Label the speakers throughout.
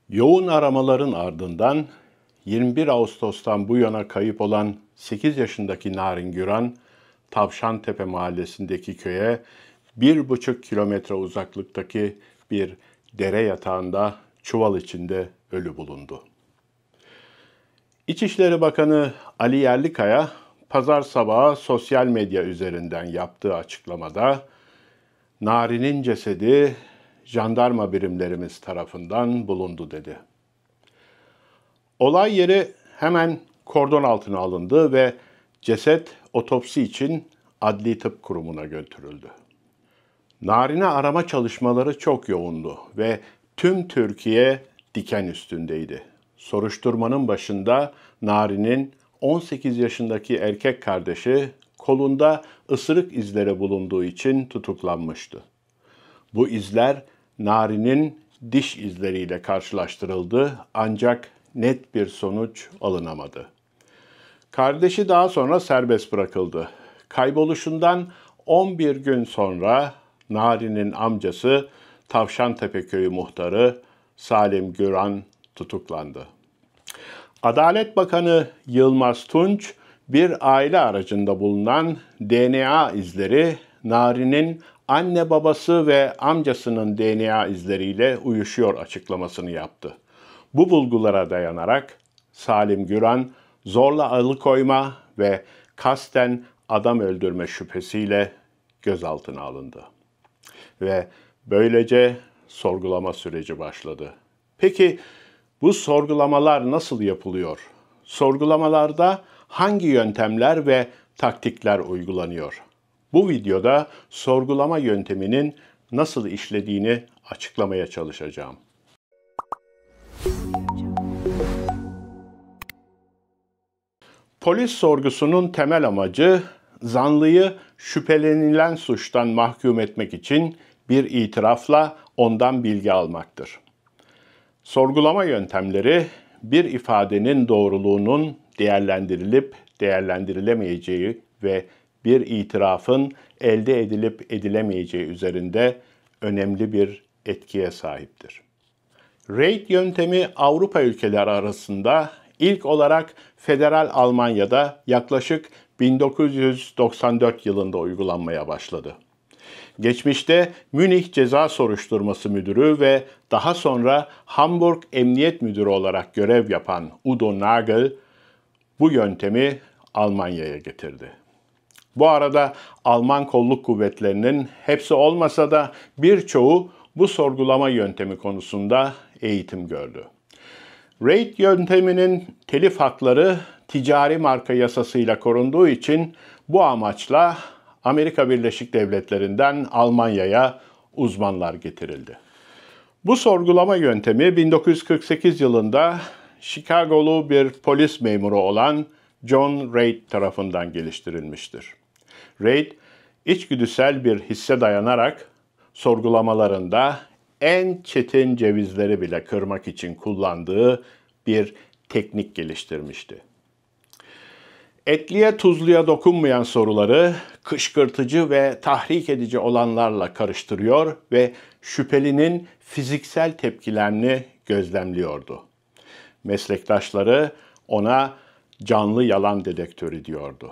Speaker 1: Yoğun aramaların ardından 21 Ağustos'tan bu yana kayıp olan 8 yaşındaki Narin Güran, Tavşantepe mahallesindeki köye 1,5 kilometre uzaklıktaki bir dere yatağında çuval içinde ölü bulundu. İçişleri Bakanı Ali Yerlikaya, pazar sabahı sosyal medya üzerinden yaptığı açıklamada, Narin'in cesedi jandarma birimlerimiz tarafından bulundu dedi. Olay yeri hemen kordon altına alındı ve ceset otopsi için Adli Tıp Kurumu'na götürüldü. Narin'i arama çalışmaları çok yoğundu ve tüm Türkiye diken üstündeydi. Soruşturmanın başında Narin'in 18 yaşındaki erkek kardeşi kolunda ısırık izleri bulunduğu için tutuklanmıştı. Bu izler Narin'in diş izleriyle karşılaştırıldı ancak net bir sonuç alınamadı. Kardeşi daha sonra serbest bırakıldı. Kayboluşundan 11 gün sonra Narin'in amcası Tavşantepe Köyü muhtarı Salim Güran tutuklandı. Adalet Bakanı Yılmaz Tunç, bir aile aracında bulunan DNA izleri Narin'in anne babası ve amcasının DNA izleriyle uyuşuyor açıklamasını yaptı. Bu bulgulara dayanarak Salim Güran zorla alıkoyma ve kasten adam öldürme şüphesiyle gözaltına alındı. Ve böylece sorgulama süreci başladı. Peki bu sorgulamalar nasıl yapılıyor? Sorgulamalarda hangi yöntemler ve taktikler uygulanıyor? Bu videoda sorgulama yönteminin nasıl işlediğini açıklamaya çalışacağım. Polis sorgusunun temel amacı zanlıyı şüphelenilen suçtan mahkum etmek için bir itirafla ondan bilgi almaktır. Sorgulama yöntemleri bir ifadenin doğruluğunun değerlendirilip değerlendirilemeyeceği ve bir itirafın elde edilip edilemeyeceği üzerinde önemli bir etkiye sahiptir. RAID yöntemi Avrupa ülkeleri arasında ilk olarak Federal Almanya'da yaklaşık 1994 yılında uygulanmaya başladı. Geçmişte Münih Ceza Soruşturması Müdürü ve daha sonra Hamburg Emniyet Müdürü olarak görev yapan Udo Nagel bu yöntemi Almanya'ya getirdi. Bu arada Alman kolluk kuvvetlerinin hepsi olmasa da birçoğu bu sorgulama yöntemi konusunda eğitim gördü. RAID yönteminin telif hakları ticari marka yasasıyla korunduğu için bu amaçla Amerika Birleşik Devletleri'nden Almanya'ya uzmanlar getirildi. Bu sorgulama yöntemi 1948 yılında Chicago'lu bir polis memuru olan John Reid tarafından geliştirilmiştir. Reid, içgüdüsel bir hisse dayanarak sorgulamalarında en çetin cevizleri bile kırmak için kullandığı bir teknik geliştirmişti. Etliye tuzluya dokunmayan soruları kışkırtıcı ve tahrik edici olanlarla karıştırıyor ve şüphelinin fiziksel tepkilerini gözlemliyordu. Meslektaşları ona canlı yalan dedektörü diyordu.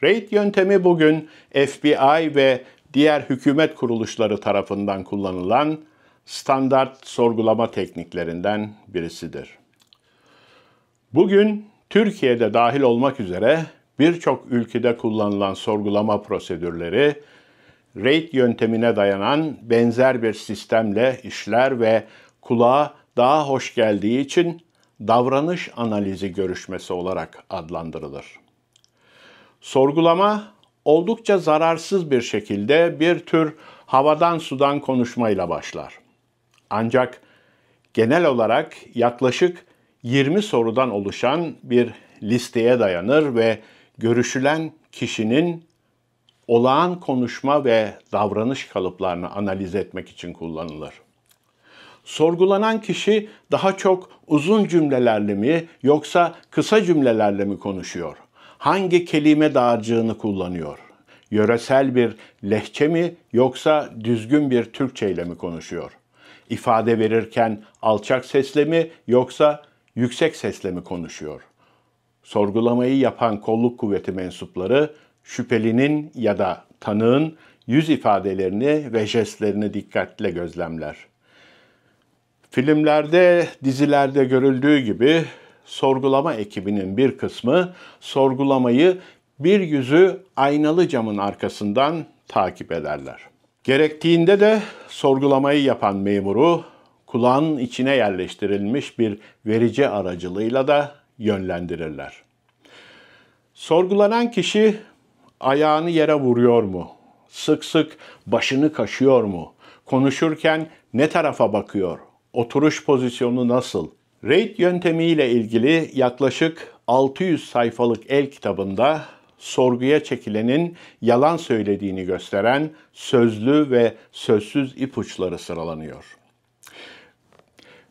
Speaker 1: RAID yöntemi bugün FBI ve diğer hükümet kuruluşları tarafından kullanılan standart sorgulama tekniklerinden birisidir. Bugün Türkiye'de dahil olmak üzere birçok ülkede kullanılan sorgulama prosedürleri RAID yöntemine dayanan benzer bir sistemle işler ve kulağa daha hoş geldiği için davranış analizi görüşmesi olarak adlandırılır. Sorgulama oldukça zararsız bir şekilde bir tür havadan sudan konuşmayla başlar. Ancak genel olarak yaklaşık 20 sorudan oluşan bir listeye dayanır ve görüşülen kişinin olağan konuşma ve davranış kalıplarını analiz etmek için kullanılır. Sorgulanan kişi daha çok uzun cümlelerle mi yoksa kısa cümlelerle mi konuşuyor? Hangi kelime dağarcığını kullanıyor? Yöresel bir lehçe mi yoksa düzgün bir Türkçe ile mi konuşuyor? İfade verirken alçak sesle mi yoksa yüksek sesle mi konuşuyor? Sorgulamayı yapan kolluk kuvveti mensupları şüphelinin ya da tanığın yüz ifadelerini ve jestlerini dikkatle gözlemler. Filmlerde, dizilerde görüldüğü gibi sorgulama ekibinin bir kısmı sorgulamayı bir yüzü aynalı camın arkasından takip ederler. Gerektiğinde de sorgulamayı yapan memuru kulağının içine yerleştirilmiş bir verici aracılığıyla da yönlendirirler. Sorgulanan kişi ayağını yere vuruyor mu? Sık sık başını kaşıyor mu? Konuşurken ne tarafa bakıyor? Oturuş pozisyonu nasıl? RAID yöntemiyle ilgili yaklaşık 600 sayfalık el kitabında sorguya çekilenin yalan söylediğini gösteren sözlü ve sözsüz ipuçları sıralanıyor.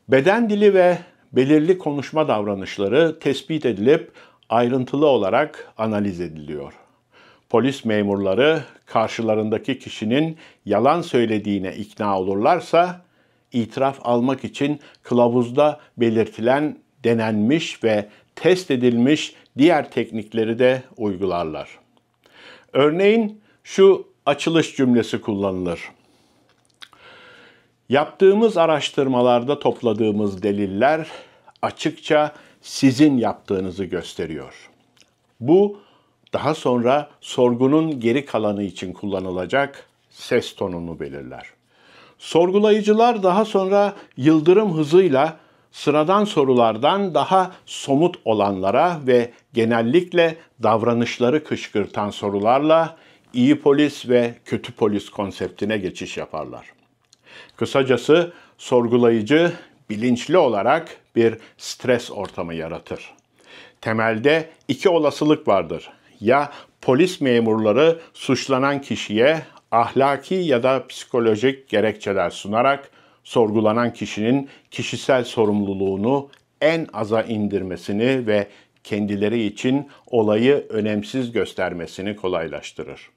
Speaker 1: Beden dili ve belirli konuşma davranışları tespit edilip ayrıntılı olarak analiz ediliyor. Polis memurları karşılarındaki kişinin yalan söylediğine ikna olurlarsa, itiraf almak için kılavuzda belirtilen denenmiş ve test edilmiş diğer teknikleri de uygularlar. Örneğin şu açılış cümlesi kullanılır. Yaptığımız araştırmalarda topladığımız deliller açıkça sizin yaptığınızı gösteriyor. Bu daha sonra sorgunun geri kalanı için kullanılacak ses tonunu belirler. Sorgulayıcılar daha sonra yıldırım hızıyla sıradan sorulardan daha somut olanlara ve genellikle davranışları kışkırtan sorularla iyi polis ve kötü polis konseptine geçiş yaparlar. Kısacası sorgulayıcı bilinçli olarak bir stres ortamı yaratır. Temelde iki olasılık vardır. Ya polis memurları suçlanan kişiye ahlaki ya da psikolojik gerekçeler sunarak sorgulanan kişinin kişisel sorumluluğunu en aza indirmesini ve kendileri için olayı önemsiz göstermesini kolaylaştırır.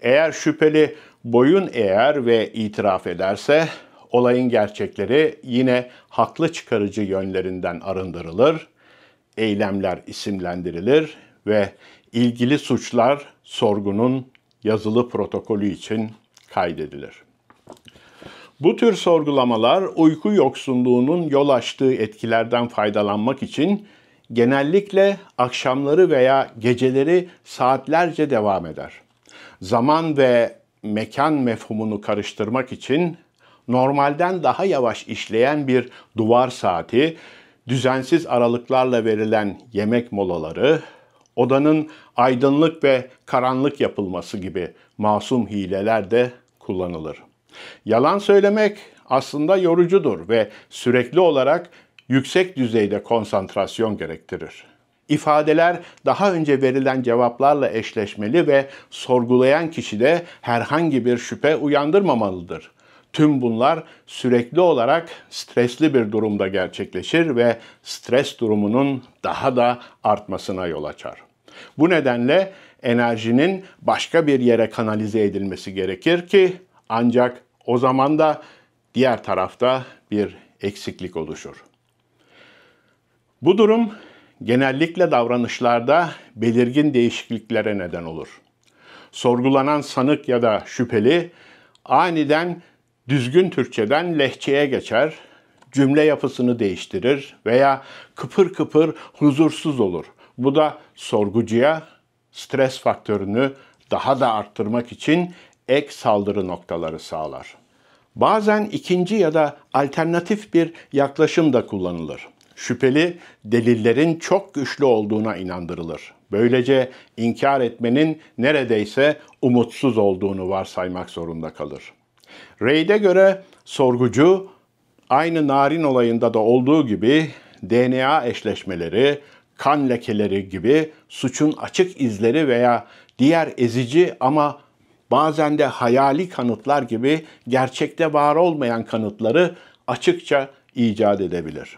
Speaker 1: Eğer şüpheli boyun eğer ve itiraf ederse, olayın gerçekleri yine haklı çıkarıcı yönlerinden arındırılır, eylemler isimlendirilir ve ilgili suçlar sorgunun yazılı protokolü için kaydedilir. Bu tür sorgulamalar uyku yoksunluğunun yol açtığı etkilerden faydalanmak için genellikle akşamları veya geceleri saatlerce devam eder. Zaman ve mekan mefhumunu karıştırmak için normalden daha yavaş işleyen bir duvar saati, düzensiz aralıklarla verilen yemek molaları, odanın aydınlık ve karanlık yapılması gibi masum hileler de kullanılır. Yalan söylemek aslında yorucudur ve sürekli olarak yüksek düzeyde konsantrasyon gerektirir. İfadeler daha önce verilen cevaplarla eşleşmeli ve sorgulayan kişide herhangi bir şüphe uyandırmamalıdır. Tüm bunlar sürekli olarak stresli bir durumda gerçekleşir ve stres durumunun daha da artmasına yol açar. Bu nedenle enerjinin başka bir yere kanalize edilmesi gerekir ki ancak o zaman da diğer tarafta bir eksiklik oluşur. Bu durum genellikle davranışlarda belirgin değişikliklere neden olur. Sorgulanan sanık ya da şüpheli aniden düzgün Türkçeden lehçeye geçer, cümle yapısını değiştirir veya kıpır kıpır huzursuz olur. Bu da sorgucuya stres faktörünü daha da arttırmak için ek saldırı noktaları sağlar. Bazen ikinci ya da alternatif bir yaklaşım da kullanılır. Şüpheli delillerin çok güçlü olduğuna inandırılır. Böylece inkar etmenin neredeyse umutsuz olduğunu varsaymak zorunda kalır. Reid'e göre sorgucu aynı Narin olayında da olduğu gibi DNA eşleşmeleri, kan lekeleri gibi suçun açık izleri veya diğer ezici ama bazen de hayali kanıtlar gibi gerçekte var olmayan kanıtları açıkça icat edebilir.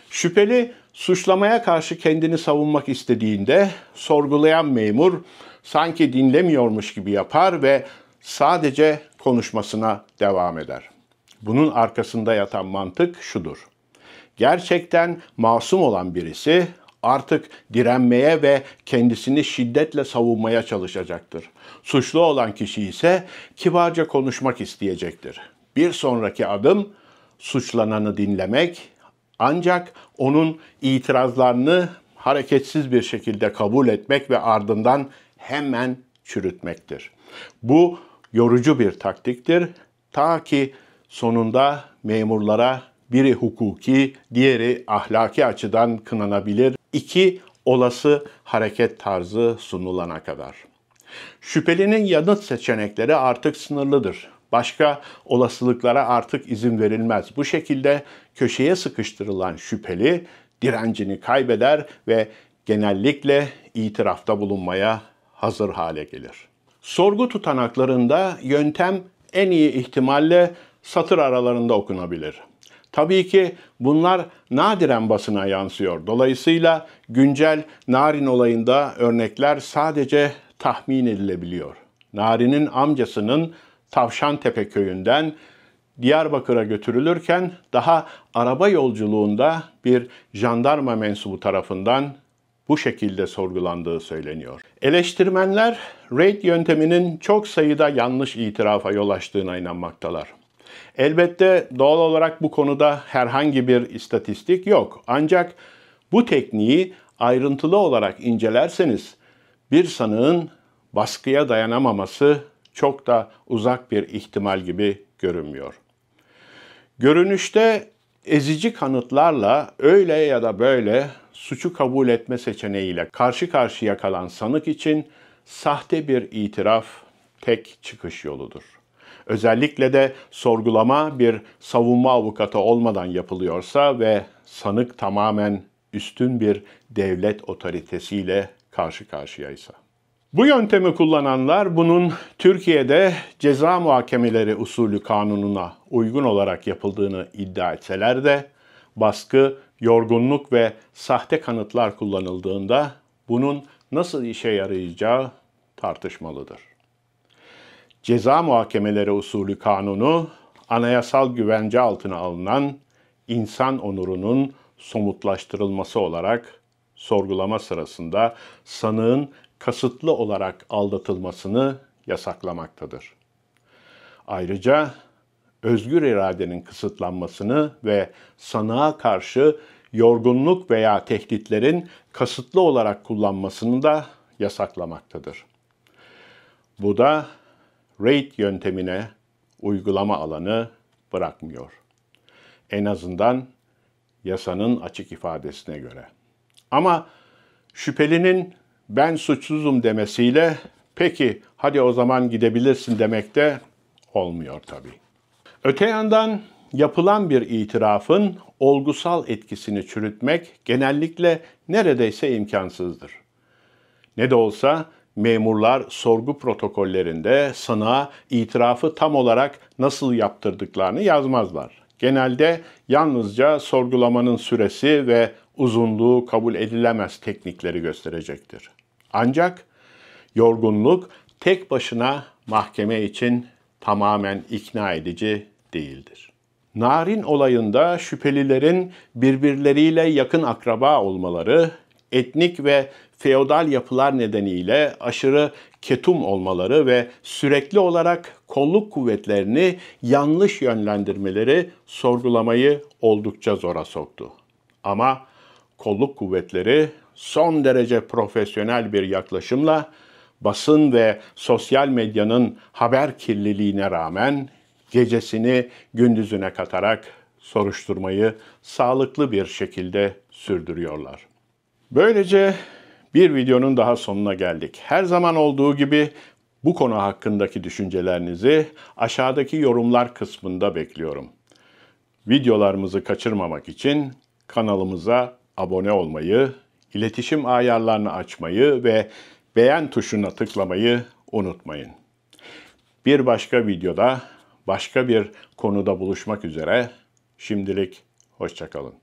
Speaker 1: Şüpheli suçlamaya karşı kendini savunmak istediğinde sorgulayan memur sanki dinlemiyormuş gibi yapar ve sadece konuşmasına devam eder. Bunun arkasında yatan mantık şudur: gerçekten masum olan birisi artık direnmeye ve kendisini şiddetle savunmaya çalışacaktır. Suçlu olan kişi ise kibarca konuşmak isteyecektir. Bir sonraki adım suçlananı dinlemek, ancak onun itirazlarını hareketsiz bir şekilde kabul etmek ve ardından hemen çürütmektir. Bu yorucu bir taktiktir. Ta ki sonunda memurlara biri hukuki, diğeri ahlaki açıdan kınanabilir iki olası hareket tarzı sunulana kadar. Şüphelinin yanıt seçenekleri artık sınırlıdır. Başka olasılıklara artık izin verilmez. Bu şekilde köşeye sıkıştırılan şüpheli direncini kaybeder ve genellikle itirafta bulunmaya hazır hale gelir. Sorgu tutanaklarında yöntem en iyi ihtimalle satır aralarında okunabilir. Tabii ki bunlar nadiren basına yansıyor. Dolayısıyla güncel Narin olayında örnekler sadece tahmin edilebiliyor. Narin'in amcasının Tavşantepe köyünden Diyarbakır'a götürülürken daha araba yolculuğunda bir jandarma mensubu tarafından bu şekilde sorgulandığı söyleniyor. Eleştirmenler raid yönteminin çok sayıda yanlış itirafa yol açtığına inanmaktalar. Elbette doğal olarak bu konuda herhangi bir istatistik yok. Ancak bu tekniği ayrıntılı olarak incelerseniz bir sanığın baskıya dayanamaması çok da uzak bir ihtimal gibi görünmüyor. Görünüşte ezici kanıtlarla öyle ya da böyle suçu kabul etme seçeneğiyle karşı karşıya kalan sanık için sahte bir itiraf tek çıkış yoludur. Özellikle de sorgulama bir savunma avukatı olmadan yapılıyorsa ve sanık tamamen üstün bir devlet otoritesiyle karşı karşıyaysa. Bu yöntemi kullananlar bunun Türkiye'de ceza muhakemeleri usulü kanununa uygun olarak yapıldığını iddia etseler de baskı, yorgunluk ve sahte kanıtlar kullanıldığında bunun nasıl işe yarayacağı tartışmalıdır. Ceza muhakemeleri usulü kanunu, anayasal güvence altına alınan insan onurunun somutlaştırılması olarak sorgulama sırasında sanığın kasıtlı olarak aldatılmasını yasaklamaktadır. Ayrıca özgür iradenin kısıtlanmasını ve sanığa karşı yorgunluk veya tehditlerin kasıtlı olarak kullanmasını da yasaklamaktadır. Bu da raid yöntemine uygulama alanı bırakmıyor. En azından yasanın açık ifadesine göre. Ama şüphelinin ben suçsuzum demesiyle peki hadi o zaman gidebilirsin demek de olmuyor tabii. Öte yandan yapılan bir itirafın olgusal etkisini çürütmek genellikle neredeyse imkansızdır. Ne de olsa memurlar sorgu protokollerinde sanığa itirafı tam olarak nasıl yaptırdıklarını yazmazlar. Genelde yalnızca sorgulamanın süresi ve uzunluğu kabul edilemez teknikleri gösterecektir. Ancak yorgunluk tek başına mahkeme için tamamen ikna edici değildir. Narin olayında şüphelilerin birbirleriyle yakın akraba olmaları, etnik ve feodal yapılar nedeniyle aşırı ketum olmaları ve sürekli olarak kolluk kuvvetlerini yanlış yönlendirmeleri sorgulamayı oldukça zora soktu. Ama kolluk kuvvetleri son derece profesyonel bir yaklaşımla basın ve sosyal medyanın haber kirliliğine rağmen gecesini gündüzüne katarak soruşturmayı sağlıklı bir şekilde sürdürüyorlar. Böylece bir videonun daha sonuna geldik. Her zaman olduğu gibi bu konu hakkındaki düşüncelerinizi aşağıdaki yorumlar kısmında bekliyorum. Videolarımızı kaçırmamak için kanalımıza abone olmayı, iletişim ayarlarını açmayı ve beğen tuşuna tıklamayı unutmayın. Bir başka videoda, başka bir konuda buluşmak üzere. Şimdilik hoşça kalın.